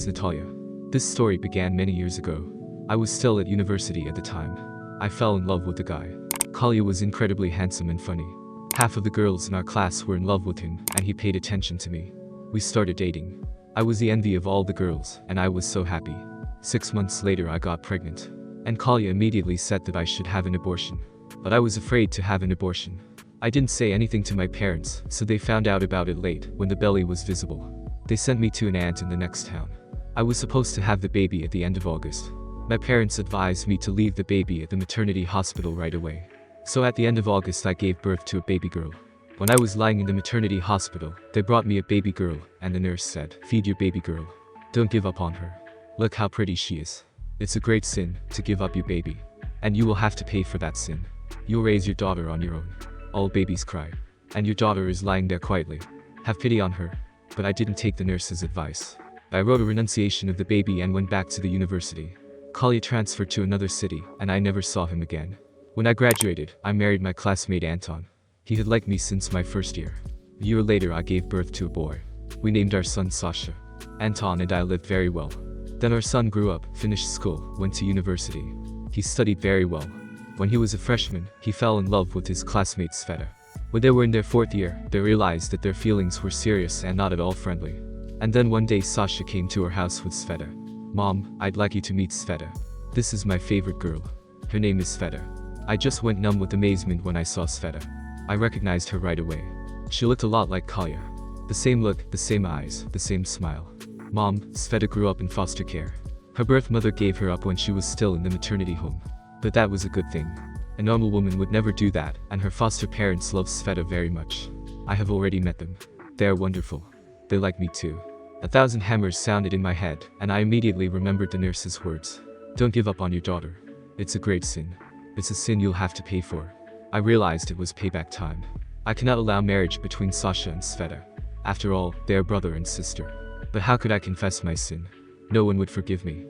Natalia. This story began many years ago. I was still at university at the time. I fell in love with the guy. Kalya was incredibly handsome and funny. Half of the girls in our class were in love with him, and he paid attention to me. We started dating. I was the envy of all the girls, and I was so happy. 6 months later I got pregnant. And Kalya immediately said that I should have an abortion. But I was afraid to have an abortion. I didn't say anything to my parents, so they found out about it late, when the belly was visible. They sent me to an aunt in the next town. I was supposed to have the baby at the end of August. My parents advised me to leave the baby at the maternity hospital right away. So at the end of August I gave birth to a baby girl. When I was lying in the maternity hospital, they brought me a baby girl, and the nurse said, "Feed your baby girl. Don't give up on her. Look how pretty she is. It's a great sin to give up your baby. And you will have to pay for that sin. You'll raise your daughter on your own. All babies cry. And your daughter is lying there quietly. Have pity on her." But I didn't take the nurse's advice. I wrote a renunciation of the baby and went back to the university. Kalya transferred to another city, and I never saw him again. When I graduated, I married my classmate Anton. He had liked me since my first year. A year later I gave birth to a boy. We named our son Sasha. Anton and I lived very well. Then our son grew up, finished school, went to university. He studied very well. When he was a freshman, he fell in love with his classmate Sveta. When they were in their 4th year, they realized that their feelings were serious and not at all friendly. And then one day Sasha came to our house with Sveta. "Mom, I'd like you to meet Sveta. This is my favorite girl. Her name is Sveta." I just went numb with amazement when I saw Sveta. I recognized her right away. She looked a lot like Kalya. The same look, the same eyes, the same smile. Mom, Sveta grew up in foster care. Her birth mother gave her up when she was still in the maternity home. But that was a good thing. A normal woman would never do that, and her foster parents love Sveta very much. I have already met them. They are wonderful. They like me too. 1,000 hammers sounded in my head, and I immediately remembered the nurse's words. "Don't give up on your daughter. It's a great sin. It's a sin you'll have to pay for." I realized it was payback time. I cannot allow marriage between Sasha and Sveta. After all, they are brother and sister. But how could I confess my sin? No one would forgive me.